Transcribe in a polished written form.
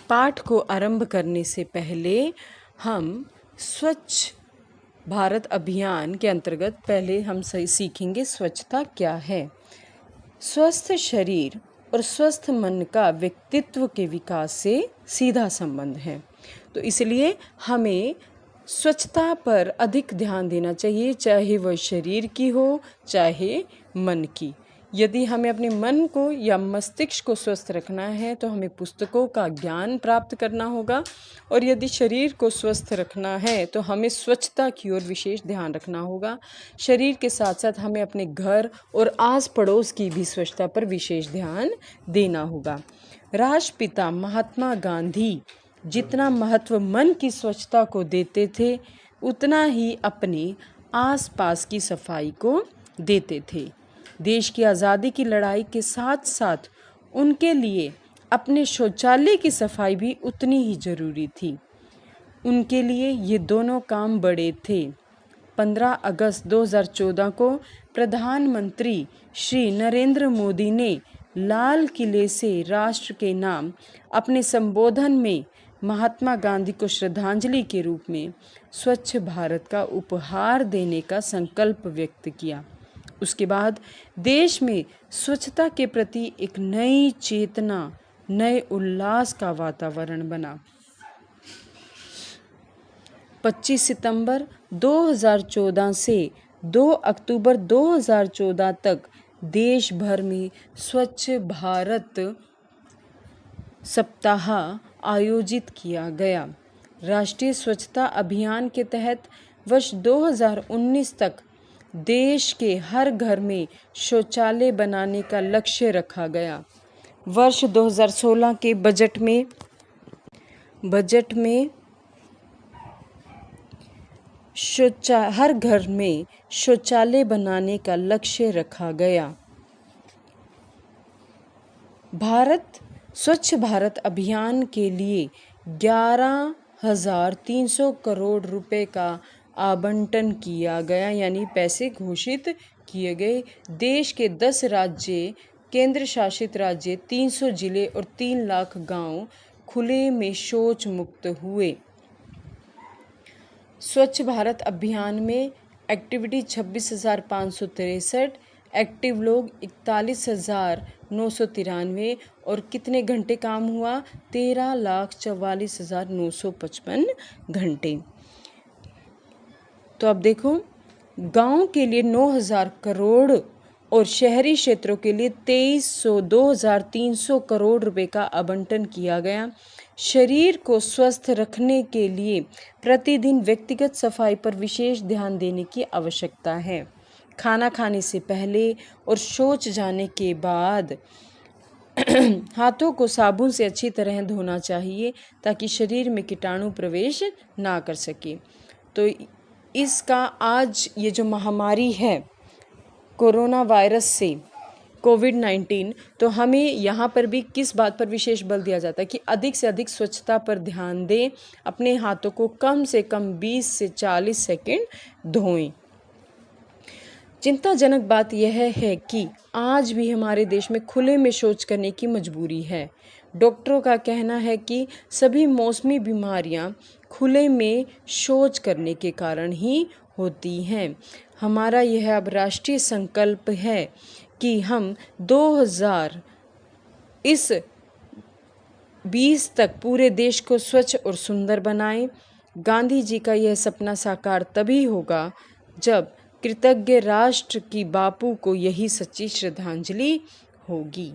पाठ को आरंभ करने से पहले हम स्वच्छ भारत अभियान के अंतर्गत पहले हम सीखेंगे स्वच्छता क्या है। स्वस्थ शरीर और स्वस्थ मन का व्यक्तित्व के विकास से सीधा संबंध है। तो इसलिए हमें स्वच्छता पर अधिक ध्यान देना चाहिए, चाहे वह शरीर की हो चाहे मन की। यदि हमें अपने मन को या मस्तिष्क को स्वस्थ रखना है तो हमें पुस्तकों का ज्ञान प्राप्त करना होगा, और यदि शरीर को स्वस्थ रखना है तो हमें स्वच्छता की ओर विशेष ध्यान रखना होगा। शरीर के साथ साथ हमें अपने घर और आस पड़ोस की भी स्वच्छता पर विशेष ध्यान देना होगा। राष्ट्रपिता महात्मा गांधी जितना महत्व मन की स्वच्छता को देते थे, उतना ही अपने आसपास की सफाई को देते थे। देश की आज़ादी की लड़ाई के साथ साथ उनके लिए अपने शौचालय की सफाई भी उतनी ही ज़रूरी थी। उनके लिए ये दोनों काम बड़े थे। 15 अगस्त 2014 को प्रधानमंत्री श्री नरेंद्र मोदी ने लाल किले से राष्ट्र के नाम अपने संबोधन में महात्मा गांधी को श्रद्धांजलि के रूप में स्वच्छ भारत का उपहार देने का संकल्प व्यक्त किया। उसके बाद देश में स्वच्छता के प्रति एक नई चेतना, नए उल्लास का वातावरण बना। 25 सितंबर 2014 से 2 अक्टूबर 2014 तक देश भर में स्वच्छ भारत सप्ताह आयोजित किया गया। राष्ट्रीय स्वच्छता अभियान के तहत वर्ष 2019 तक देश के हर घर में शौचालय बनाने का लक्ष्य रखा गया। वर्ष 2016 के बजट में हर घर में शौचालय बनाने का लक्ष्य रखा गया। स्वच्छ भारत अभियान के लिए 11,300 करोड़ रुपए का आवंटन किया गया, यानी पैसे घोषित किए गए। देश के 10 राज्य, केंद्र शासित राज्य, 300 जिले और 3 लाख गांव खुले में शौच मुक्त हुए। स्वच्छ भारत अभियान में एक्टिविटी 26,563, एक्टिव लोग 41,993 और कितने घंटे काम हुआ? 13,44,955 घंटे। तो अब देखो, गांव के लिए 9,000 करोड़ और शहरी क्षेत्रों के लिए 2,300 करोड़ रुपए का आवंटन किया गया। शरीर को स्वस्थ रखने के लिए प्रतिदिन व्यक्तिगत सफाई पर विशेष ध्यान देने की आवश्यकता है। खाना खाने से पहले और शौच जाने के बाद हाथों को साबुन से अच्छी तरह धोना चाहिए ताकि शरीर में कीटाणु प्रवेश ना कर सके। तो इसका आज ये जो महामारी है कोरोना वायरस से कोविड-19, तो हमें यहाँ पर भी किस बात पर विशेष बल दिया जाता है कि अधिक से अधिक स्वच्छता पर ध्यान दें। अपने हाथों को कम से कम 20 से 40 सेकंड धोएं। चिंताजनक बात यह है कि आज भी हमारे देश में खुले में शौच करने की मजबूरी है। डॉक्टरों का कहना है कि सभी मौसमी बीमारियां खुले में शौच करने के कारण ही होती हैं। हमारा यह अब राष्ट्रीय संकल्प है कि हम 2020 तक पूरे देश को स्वच्छ और सुंदर बनाएं। गांधी जी का यह सपना साकार तभी होगा जब कृतज्ञ राष्ट्र की बापू को यही सच्ची श्रद्धांजलि होगी।